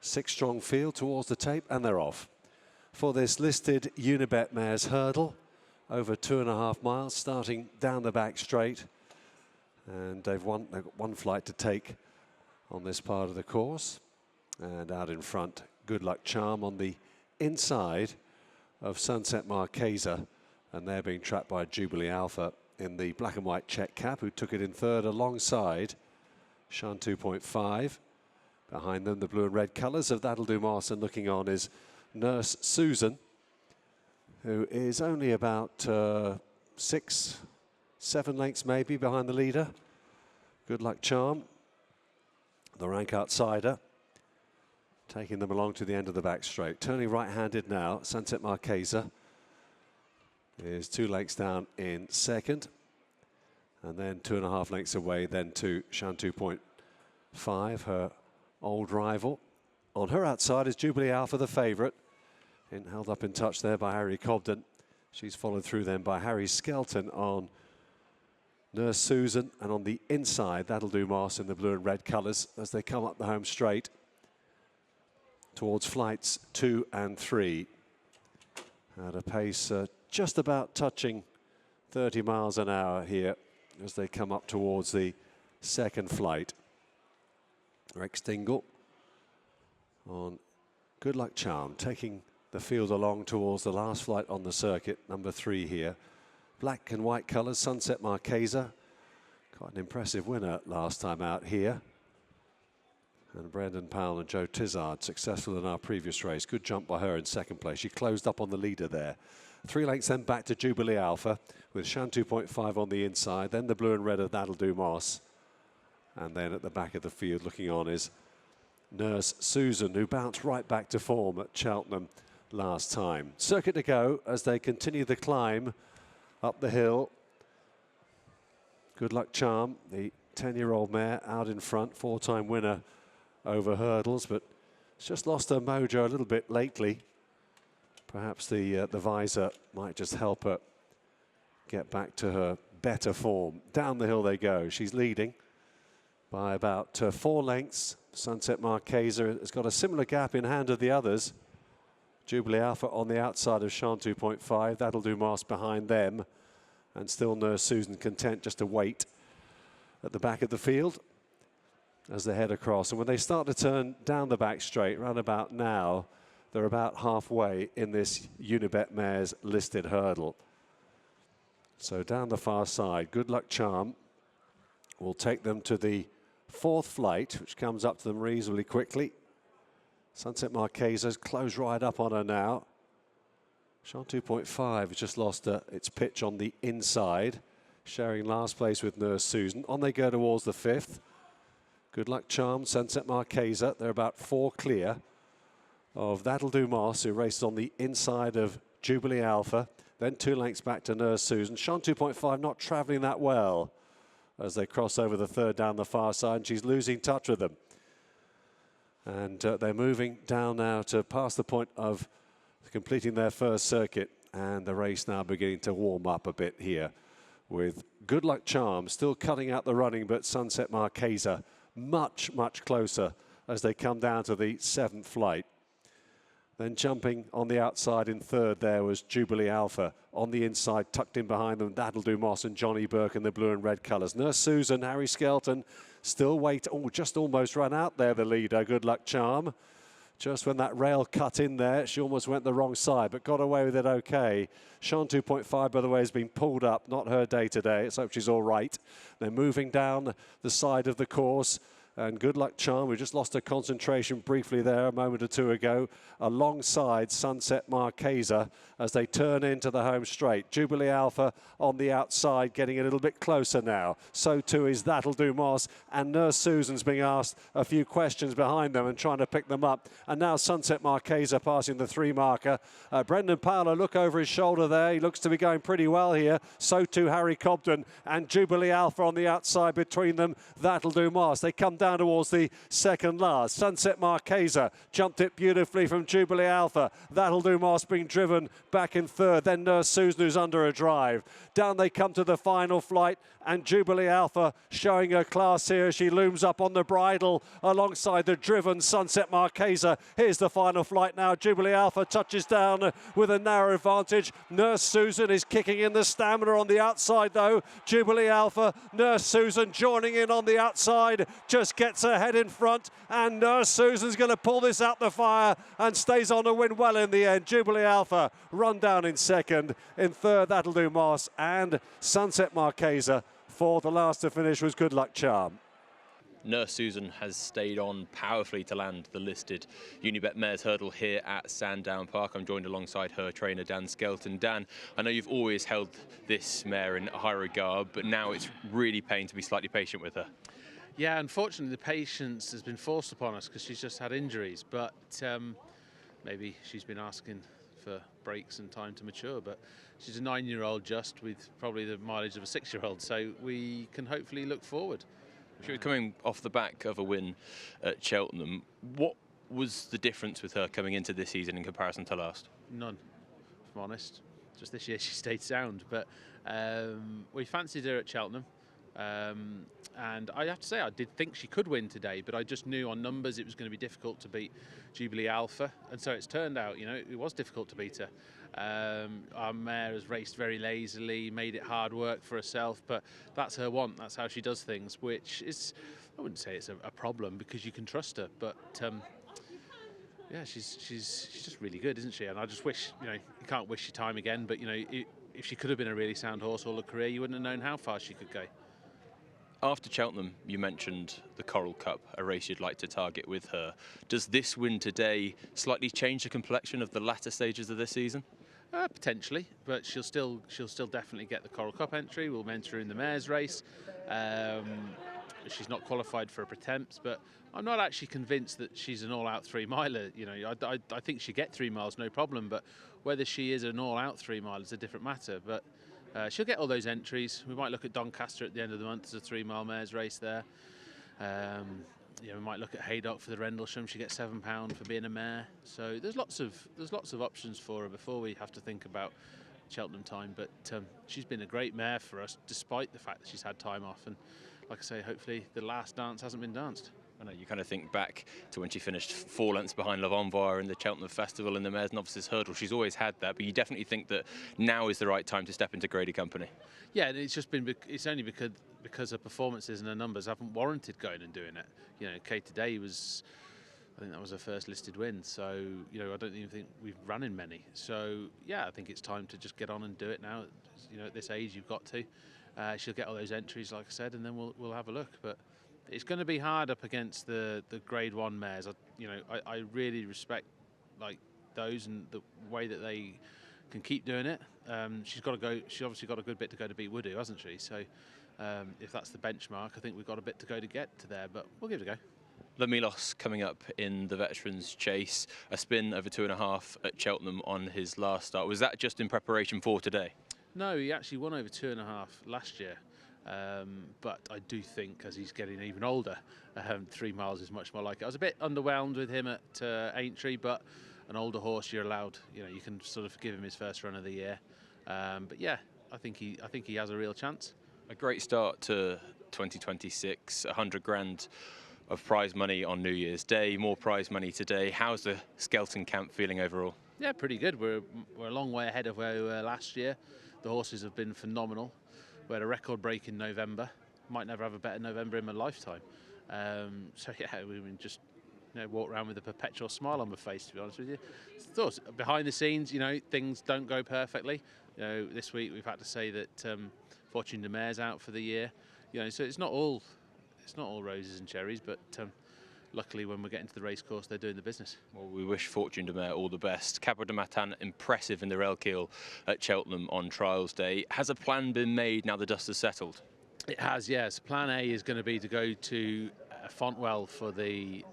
Six-strong field towards the tape, and they're off. For this listed Unibet Mares Hurdle, over 2.5 miles, starting down the back straight. And they've got one flight to take on this part of the course. And out in front, Good Luck Charm on the inside of Sunset Marquesa. And they're being trapped by Jubilee Alpha in the black and white check cap, who took it in third alongside Sean 2.5. Behind them, the blue and red colours of That'll Do Moss, and looking on is Nurse Susan, who is only about 6, 7 lengths maybe behind the leader. Good Luck Charm, the rank outsider, taking them along to the end of the back straight. Turning right-handed now, Sunset Marquesa is 2 lengths down in second, and then 2.5 lengths away then to Shan 2.5, her old rival. On her outside is Jubilee Alpha, the favourite, held up in touch there by Harry Cobden. She's followed through then by Harry Skelton on Nurse Susan, and on the inside, That'll Do Moss in the blue and red colours as they come up the home straight towards flights 2 and 3 at a pace just about touching 30 miles an hour here as they come up towards the second flight. Rex Dingle on Good Luck Charm, taking the field along towards the last flight on the circuit, number 3 here. Black and white colours, Sunset Marquesa, quite an impressive winner last time out here. And Brendan Powell and Joe Tizard successful in our previous race. Good jump by her in second place. She closed up on the leader there. 3 lengths then back to Jubilee Alpha with Shan 2.5 on the inside, then the blue and red of That'll Do Moss. And then at the back of the field looking on is Nurse Susan, who bounced right back to form at Cheltenham last time. Circuit to go as they continue the climb up the hill. Good Luck Charm, the 10-year-old mare, out in front, 4-time winner over hurdles, but it's just lost her mojo a little bit lately. Perhaps the visor might just help her get back to her better form. Down the hill they go. She's leading by about 4 lengths. Sunset Marquesa has got a similar gap in hand of the others. Jubilee Alpha on the outside of Shan 2.5. That'll Do Moss behind them. And still Nurse Susan content just to wait at the back of the field as they head across. And when they start to turn down the back straight, round about now, they're about halfway in this Unibet Mares listed hurdle. So down the far side, Good Luck Charm will take them to the 4th flight, which comes up to them reasonably quickly. Sunset Marquesa's closed right up on her now. Shan 2.5 has just lost its pitch on the inside, sharing last place with Nurse Susan. On they go towards the 5th. Good Luck Charm, Sunset Marquesa. They're about 4 clear of That'll Do Moss, who races on the inside of Jubilee Alpha. Then 2 lengths back to Nurse Susan. Shan 2.5 not travelling that well as they cross over the 3rd down the far side, and she's losing touch with them. And they're moving down now to past the point of completing their first circuit, and the race now beginning to warm up a bit here with Good Luck Charm still cutting out the running, but Sunset Marquesa much, much closer as they come down to the 7th flight. Then jumping on the outside in 3rd there was Jubilee Alpha. On the inside, tucked in behind them, That'll Do Moss and Johnny Burke in the blue and red colours. Nurse Susan, Harry Skelton, still wait. Oh, just almost run out there, the leader, Good Luck Charm. Just when that rail cut in there, she almost went the wrong side, but got away with it okay. Shan 2.5, by the way, has been pulled up. Not her day today. Let's hope she's all right. They're moving down the side of the course. And Good Luck Charm, we just lost her concentration briefly there a moment or two ago, alongside Sunset Marquesa as they turn into the home straight. Jubilee Alpha on the outside, getting a little bit closer now. So too is That'll Do Moss, and Nurse Susan's being asked a few questions behind them and trying to pick them up. And now Sunset Marquesa passing the 3 marker. Brendan Powell, look over his shoulder there. He looks to be going pretty well here. So too Harry Cobden, and Jubilee Alpha on the outside between them. That'll Do Moss. They come down down towards the second last. Sunset Marquesa jumped it beautifully from Jubilee Alpha. That'll Do Moss being driven back in third. Then Nurse Susan, who's under a drive. Down they come to the final flight, and Jubilee Alpha showing her class here as she looms up on the bridle alongside the driven Sunset Marquesa. Here's the final flight now. Jubilee Alpha touches down with a narrow advantage. Nurse Susan is kicking in the stamina on the outside though. Jubilee Alpha, Nurse Susan joining in on the outside, just gets her head in front, and Nurse Susan's going to pull this out the fire and stays on to win well in the end. Jubilee Alpha run down in second. In third, That'll Do Moss, and Sunset Marquesa for the last to finish was Good Luck Charm. Nurse Susan has stayed on powerfully to land the listed Unibet Mares Hurdle here at Sandown Park. I'm joined alongside her trainer, Dan Skelton. Dan, I know you've always held this mare in high regard, but now it's really paying to be slightly patient with her. Yeah, unfortunately the patience has been forced upon us because she's just had injuries, but maybe she's been asking for breaks and time to mature, but she's a 9-year-old just with probably the mileage of a 6-year-old, so we can hopefully look forward. She was coming off the back of a win at Cheltenham. What was the difference with her coming into this season in comparison to last? None, if I'm honest. Just this year she stayed sound, but we fancied her at Cheltenham. And I have to say, I did think she could win today, but I just knew on numbers it was going to be difficult to beat Jubilee Alpha, and so it's turned out, you know, it was difficult to beat her. Our mare has raced very lazily, made it hard work for herself, but that's her want, that's how she does things, which is, I wouldn't say it's a problem because you can trust her, but yeah, she's just really good, isn't she? And I just wish, you know, you can't wish your time again, but you know, if she could have been a really sound horse all her career, you wouldn't have known how far she could go. After Cheltenham, you mentioned the Coral Cup, a race you'd like to target with her. Does this win today slightly change the complexion of the latter stages of this season? Potentially, but she'll still definitely get the Coral Cup entry. We'll enter in the mares race. She's not qualified for a pretemps, but I'm not actually convinced that she's an all-out 3-miler. You know, I think she'll get 3 miles, no problem, but whether she is an all-out 3-mile is a different matter. But she'll get all those entries. We might look at Doncaster at the end of the month as a 3-mile mares race there. You know, we might look at Haydock for the Rendlesham. She gets £7 for being a mare. So there's lots of options for her before we have to think about Cheltenham time. But she's been a great mare for us, despite the fact that she's had time off. And like I say, hopefully the last dance hasn't been danced. I know you kind of think back to when she finished 4 lengths behind L'Envoi in the Cheltenham Festival in the Mares Novices Hurdle. She's always had that, but you definitely think that now is the right time to step into Grady company. Yeah, it's only because her performances and her numbers haven't warranted going and doing it. You know, Kate today was, I think that was her first listed win. So, you know, I don't even think we've run in many. So, yeah, I think it's time to just get on and do it now. You know, at this age, you've got to. She'll get all those entries, like I said, and then we'll have a look. But it's going to be hard up against the Grade 1 mares. I really respect like those and the way that they can keep doing it. She's got to go. She's obviously got a good bit to go to beat Woodoo, hasn't she? So if that's the benchmark, I think we've got a bit to go to get to there. But we'll give it a go. Lamilos coming up in the Veterans Chase, a spin over 2.5 at Cheltenham on his last start. Was that just in preparation for today? No, he actually won over 2.5 last year. But I do think as he's getting even older, 3 miles is much more like it. I was a bit underwhelmed with him at Aintree, but an older horse you're allowed, you know, you can sort of give him his first run of the year. But yeah, I think he has a real chance. A great start to 2026, 100 grand of prize money on New Year's Day, more prize money today. How's the Skelton camp feeling overall? Yeah, pretty good. We're a long way ahead of where we were last year. The horses have been phenomenal. We had a record break in November. Might never have a better November in my lifetime. So yeah, we just, you know, walk around with a perpetual smile on my face, to be honest with you. So, behind the scenes, you know, things don't go perfectly. You know, this week we've had to say that Fortune de Mare's out for the year. You know, so it's not all roses and cherries, but luckily when we get into the racecourse, they're doing the business. Well, we wish Fortune de Mare all the best. Cabra de Matan impressive in the Railkeel at Cheltenham on Trials Day. Has a plan been made now the dust has settled? It has, yes. Plan A is going to be to go to Fontwell for the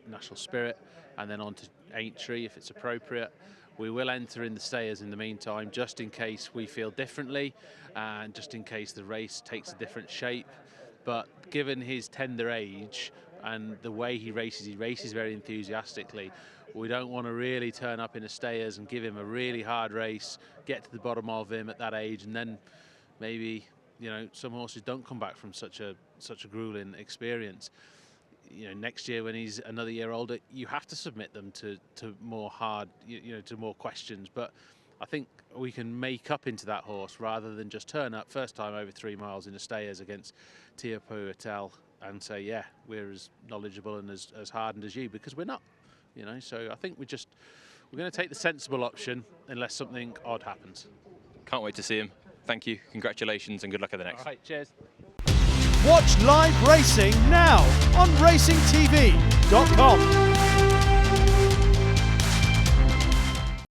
National Spirit and then on to Aintree if it's appropriate. We will enter in the stayers in the meantime, just in case we feel differently and just in case the race takes a different shape. but given his tender age and the way he races very enthusiastically. We don't want to really turn up in a stayers and give him a really hard race, get to the bottom of him at that age, and then maybe, you know, some horses don't come back from such a grueling experience. You know, next year when he's another year older, you have to submit them to more hard, to more questions. But I think we can make up into that horse rather than just turn up first time over 3 miles in a stayers against Tiapu Etel and say, yeah, we're as knowledgeable and as hardened as you, because we're not. You know, so I think we're going to take the sensible option unless something odd happens. Can't wait to see him. Thank you, congratulations, and good luck at the next. All right, cheers. Watch live racing now on racingtv.com.